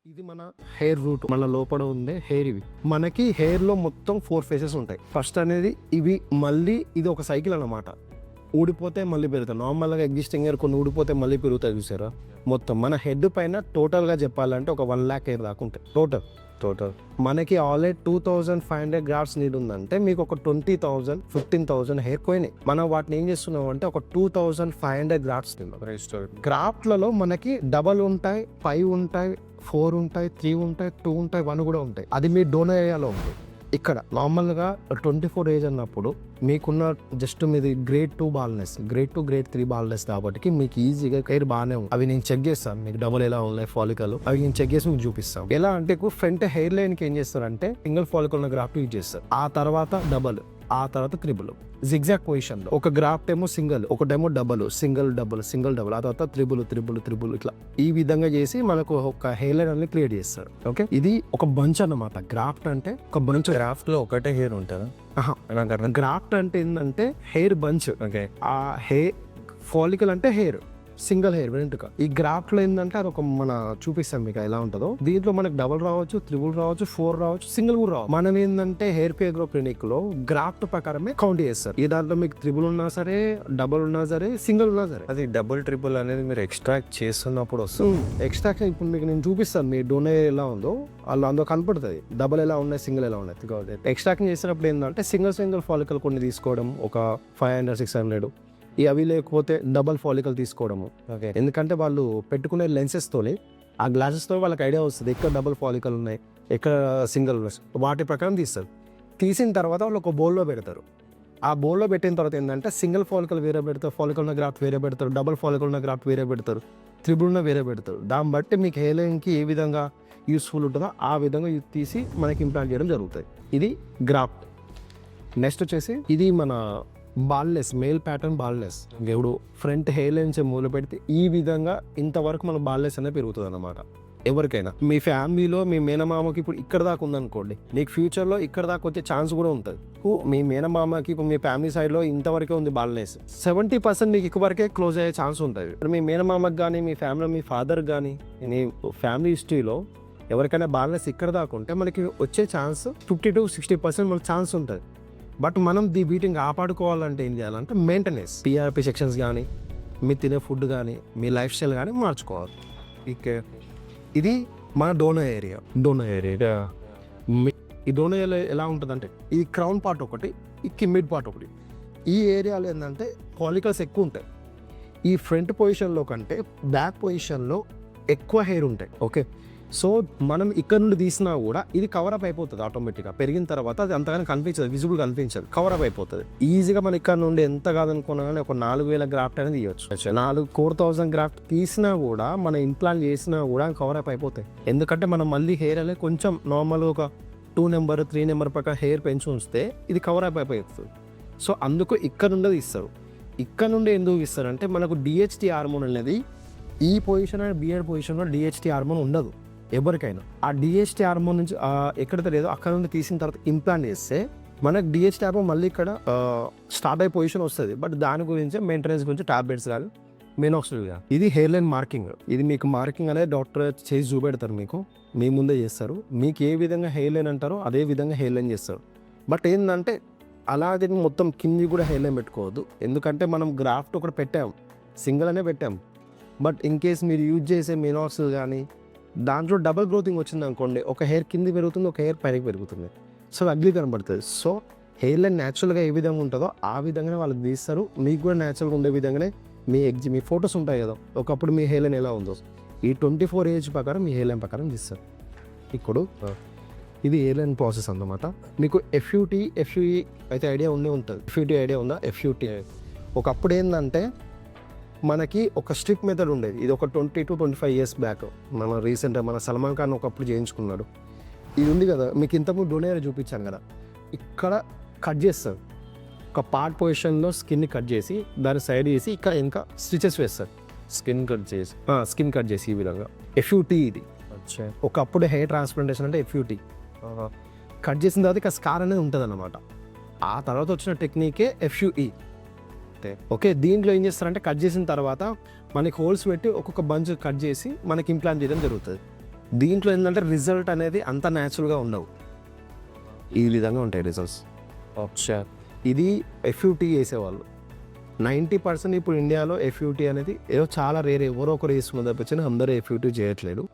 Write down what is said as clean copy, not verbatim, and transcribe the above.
ఇది మన hair route, మన లోపల ఉండే హెయిర్. ఇవి మనకి హెయిర్ లో మొత్తం 4 ఫేసెస్ ఉంటాయి. ఫస్ట్ అనేది ఇవి, మళ్ళీ ఇది ఒక సైకిల్ అన్నమాట. ఊడిపోతే మళ్ళీ పెరుగుతాయి. నార్మల్గా ఎగ్జిస్టింగ్ హెయిర్ కొన్ని ఊడిపోతే మళ్ళీ పెరుగుతాయి, చూసారా? మొత్తం మన హెడ్ పైన టోటల్గా చెప్పాలంటే ఒక 1 lakh హెయిర్ దాకా ఉంటాయి టోటల్. మనకి ఆల్రెడీ 2500 గ్రాఫ్ట్స్ నీడ్ ఉందంటే మీకు ఒక 20,000 15,000 హెయిర్ పోయినాయి. మనం వాటిని ఏం చేస్తున్నాం అంటే ఒక 2500 గ్రాఫ్ట్స్ గ్రాఫ్ట్లలో మనకి డబల్ ఉంటాయి, 5 ఉంటాయి, 4 ఉంటాయి, 3 ఉంటాయి, 2 ఉంటాయి, 1 కూడా ఉంటాయి. అది మీ డోనర్ ఏరియాలో ఉంది. ఇక్కడ నార్మల్గా 24 ఏజ్ అన్నప్పుడు మీకున్న జస్ట్ మీది grade 2 baldness, grade 2 grade 3 baldness కాబట్టి మీకు ఈజీగా హెయిర్ బాగానే ఉంది. అవి నేను చెక్ చేస్తాను, మీకు డబుల్ ఎలా ఉన్నాయి ఫాలికల్, అవి నేను చెక్ చేసి మీకు చూపిస్తాను. ఎలా అంటే ఫ్రంట్ హెయిర్ లైన్కి ఏం చేస్తారంటే సింగిల్ ఫాలికల్ ఉన్న గ్రాఫ్ట్ యూజ్ చేస్తారు, ఆ తర్వాత డబల్, ఆ తర్వాత త్రిబుల్, జిగ్జాగ్ పొజిషన్ లో. ఒక గ్రాఫ్ట్ ఏమో సింగిల్, ఒకటేమో డబుల్, సింగిల్ డబుల్, ఆ తర్వాత త్రిబుల్ ఇట్లా ఈ విధంగా చేసి మనకు ఒక హెయిర్ లైన్ అనేది క్రియేట్ చేస్తారు. ఓకే, ఇది ఒక బంచ్ అన్నమాట. గ్రాఫ్ట్ అంటే ఒక బంచ్. గ్రాఫ్ట్ లో ఒకటే హెయిర్ ఉంటుందా? గ్రాఫ్ట్ అంటే ఏంటంటే హెయిర్ బంచ్. ఓకే, ఆ హెయిర్ ఫాలికల్ అంటే హెయిర్, సింగిల్ హెయిర్ వెంట్రుక. ఈ గ్రాఫ్ట్ లో ఏంటంటే అది ఒక మన చూపిస్తాం మీకు ఎలా ఉంటుందో. దీంట్లో మనకు డబుల్ రావచ్చు, త్రిబుల్ రావచ్చు, 4 రావచ్చు, సింగిల్ కూడా రావచ్చు. మనం ఏంటంటే హెయిర్ కేర్ గ్రో క్లినిక్ లో గ్రాఫ్ట్ ప్రకారమే కౌంట్ చేస్తారు. ఈ దాంట్లో మీకు త్రిబుల్ ఉన్నా సరే, డబుల్ ఉన్నా సరే, సింగిల్ ఉన్నా సరే. అది డబుల్ ట్రిపుల్ అనేది మీరు ఎక్స్ట్రాక్ట్ చేస్తున్నప్పుడు వస్తుంది. ఎక్స్ట్రాక్షన్ ఇప్పుడు మీకు నేను చూపిస్తాను, మీ డోనర్ ఎలా ఉందో వాళ్ళు అందులో కనపడుతుంది. డబుల్ ఎలా ఉన్నాయి, సింగిల్ ఎలా ఉన్నాయి. ఎక్స్ట్రాక్షన్ చేసినప్పుడు ఏంటంటే సింగిల్ ఫాలికల్ కొన్ని తీసుకోవడం, ఒక 500-600. అవి లేకపోతే డబల్ ఫాలికల్ తీసుకోవడము. ఓకే, ఎందుకంటే వాళ్ళు పెట్టుకునే లెన్సెస్తోనే ఆ గ్లాసెస్తో వాళ్ళకి ఐడియా వస్తుంది ఎక్కడ డబల్ ఫాలికల్ ఉన్నాయి, ఎక్కడ సింగిల్. వాటి ప్రకారం తీస్తారు. తీసిన తర్వాత వాళ్ళు ఒక బౌల్లో పెడతారు. ఆ బౌల్లో పెట్టిన తర్వాత ఏంటంటే సింగిల్ ఫాలికల్ వేరే పెడతారు, ఫాలికల్ ఉన్న గ్రాఫ్ట్ వేరే పెడతారు, డబల్ ఫాలికల్ ఉన్న గ్రాఫ్ట్ వేరే పెడతారు, త్రిబుల్ ఉన్న వేరే పెడతారు. దాన్ని బట్టి మీకు హెయిర్ లైన్కి ఏ విధంగా యూస్ఫుల్ ఉంటుందో ఆ విధంగా తీసి మనకి ఇంప్లాంట్ చేయడం జరుగుతుంది. ఇది గ్రాఫ్ట్. నెక్స్ట్ వచ్చేసి ఇది మన బాల్లెస్, మేల్ ప్యాటర్న్ బాల్లెస్. ఇప్పుడు ఫ్రంట్ హెయిర్ లైన్స్ మూల పెడితే ఈ విధంగా ఇంతవరకు మన బాల్లెస్ అనేది పెరుగుతుంది అన్నమాట. ఎవరికైనా మీ ఫ్యామిలీలో మీ మేనమామకి ఇప్పుడు ఇక్కడ దాకా ఉందనుకోండి, నీకు ఫ్యూచర్లో ఇక్కడ దాకా వచ్చే ఛాన్స్ కూడా ఉంటుంది. మీ మేనమామకి ఇప్పుడు మీ ఫ్యామిలీ సైడ్లో ఇంతవరకే ఉంది బాల్నెస్, 70% నీకు ఇక వరకే క్లోజ్ అయ్యే ఛాన్స్ ఉంటుంది. మీ మేనమామకి కానీ, మీ ఫ్యామిలీలో మీ ఫాదర్ కానీ, నీ ఫ్యామిలీ హిస్టరీలో ఎవరికైనా బాల్నెస్ ఇక్కడ దాకా ఉంటే మనకి వచ్చే ఛాన్స్ 50-60% మనకు ఛాన్స్ ఉంటుంది. బట్ మనం వీటిని కాపాడుకోవాలంటే ఏం చేయాలంటే మెయింటెనెన్స్, PRP సెక్షన్స్ కానీ, మీరు తినే ఫుడ్ కానీ, మీ లైఫ్ స్టైల్ కానీ మార్చుకోవాలి. ఇది మన డోనర్ ఏరియా. ఈ డోనర్ ఏరియా ఎలా ఉంటుందంటే ఈ క్రౌన్ పార్ట్ ఒకటి, ఈ కిమ్మిడ్ పార్ట్ ఒకటి. ఈ ఏరియాలో ఏంటంటే ఫాలికల్స్ ఎక్కువ ఉంటాయి. ఈ ఫ్రంట్ పొజిషన్లో కంటే బ్యాక్ పొజిషన్లో ఎక్కువ హెయిర్ ఉంటాయి. ఓకే, సో మనం ఇక్కడ నుండి తీసినా కూడా ఇది కవరప్ అయిపోతుంది ఆటోమేటిక్గా. పెరిగిన తర్వాత అది అంతగానే కనిపించదు, విజిబుల్ కనిపించదు, కవరప్ అయిపోతుంది ఈజీగా. మన ఇక్కడ నుండి ఎంత కాదనుకున్నా కానీ ఒక 4000 గ్రాఫ్ట్ అనేది తీయచ్చు. 4,000 గ్రాఫ్ట్ తీసినా కూడా మన ఇంప్లాంట్ చేసినా కూడా కవరప్ అయిపోతాయి. ఎందుకంటే మనం మళ్ళీ హెయిర్ అనేది కొంచెం నార్మల్గా ఒక 2 నెంబర్ 3 నెంబర్ ప్రకారం హెయిర్ పెంచి ఉంచితే ఇది కవరప్ అయిపోతుంది. సో అందుకు ఇక్కడ నుండి తీస్తారు. ఇక్కడ నుండి ఎందుకు ఇస్తారంటే మనకు DHT హార్మోన్ అనేది ఈ పొజిషన్ అండ్ బియర్డ్ పొజిషన్లో DHT హార్మోన్ ఉండదు ఎవరికైనా. ఆ DHT హార్మోన్ నుంచి ఎక్కడైతే లేదో అక్కడ నుండి తీసిన తర్వాత ఇంప్లాంట్ చేస్తే మనకు DHT హార్మోన్ మళ్ళీ ఇక్కడ స్టార్ట్ అయ్యే పొజిషన్ వస్తుంది. బట్ దాని గురించి మెయింటెనెన్స్ గురించి టాబ్లెట్స్ కానీ మెనోక్సిల్ కానీ. ఇది హెయిర్ లైన్ మార్కింగ్. ఇది మీకు మార్కింగ్ అనేది డాక్టర్ చేసి చూపెడతారు, మీకు మీ ముందే చేస్తారు. మీకు ఏ విధంగా హెయిర్ లైన్ అంటారో అదే విధంగా హెయిర్ లైన్ చేస్తారు. బట్ ఏంటంటే అలాగే మొత్తం కింది కూడా హెయిర్ లైన్ పెట్టుకోవద్దు. ఎందుకంటే మనం గ్రాఫ్ట్ ఒకటి పెట్టాం, సింగిల్ అనే పెట్టాం. బట్ ఇన్ కేస్ మీరు యూజ్ చేసే మెనోక్సిల్ కానీ దాంట్లో డబుల్ గ్రోతింగ్ వచ్చింది అనుకోండి, ఒక హెయిర్ కింది పెరుగుతుంది, ఒక హెయిర్ పైకి పెరుగుతుంది. సో అగ్లీ కనబడుతుంది. సో హెయిర్ లైన్ న్యాచురల్గా ఏ విధంగా ఉంటుందో ఆ విధంగానే వాళ్ళకి తీస్తారు. మీకు కూడా న్యాచురల్గా ఉండే విధంగానే మీ ఫొటోస్ ఉంటాయి కదా, ఒకప్పుడు మీ హెయిర్ లైన్ ఎలా ఉందో ఈ 24 ఏజ్ ప్రకారం మీ హెయిర్ లైన్ ప్రకారం తీస్తారు. ఇప్పుడు ఇది హెయిర్ లైన్ ప్రాసెస్ అన్నమాట. మీకు FUE అయితే ఐడియా ఉంటుంది. FUT ఐడియా ఉందా? FUT ఒకప్పుడు ఏంటంటే మనకి ఒక స్ట్రిప్ మెథడ్ ఉండేది. ఇది ఒక 20-25 ఇయర్స్ బ్యాక్ మన సల్మాన్ ఖాన్ ఒకప్పుడు చేయించుకున్నాడు. ఇది ఉంది కదా, మీకు ఇంతకుముందు డోనర్ చూపించాను కదా, ఇక్కడ కట్ చేస్తారు. ఒక పార్ట్ పొజిషన్లో స్కిన్ని కట్ చేసి దాన్ని సైడ్ చేసి ఇక్కడ ఇంకా స్టిచెస్ వేస్తారు. స్కిన్ కట్ చేసి ఈ విధంగా FUT ఇది. ఒకప్పుడు హెయిర్ ట్రాన్స్ప్లాంటేషన్ అంటే FUT. కట్ చేసిన తర్వాత ఇక స్కార్ అనేది ఉంటుంది అన్నమాట. ఆ తర్వాత వచ్చిన టెక్నికే FUE. ఓకే, దీంట్లో ఏం చేస్తారంటే కట్ చేసిన తర్వాత మనకి హోల్స్ పెట్టి ఒక్కొక్క బంచ్ కట్ చేసి మనకి ఇంప్లాంట్ చేయడం జరుగుతుంది. దీంట్లో ఏంటంటే రిజల్ట్ అనేది అంత న్యాచురల్గా ఉండవు. ఈ విధంగా ఉంటాయి రిజల్ట్స్. అచ్చా. ఇది ఎఫ్యూటీ వేసేవాళ్ళు 90% ఇప్పుడు ఇండియాలో ఎఫ్యూటీ అనేది ఏదో చాలా రేర్, ఎవరో ఒకరు వేస్తున్న తప్పించి అందరూ ఎఫ్యూటీ చేయట్లేదు.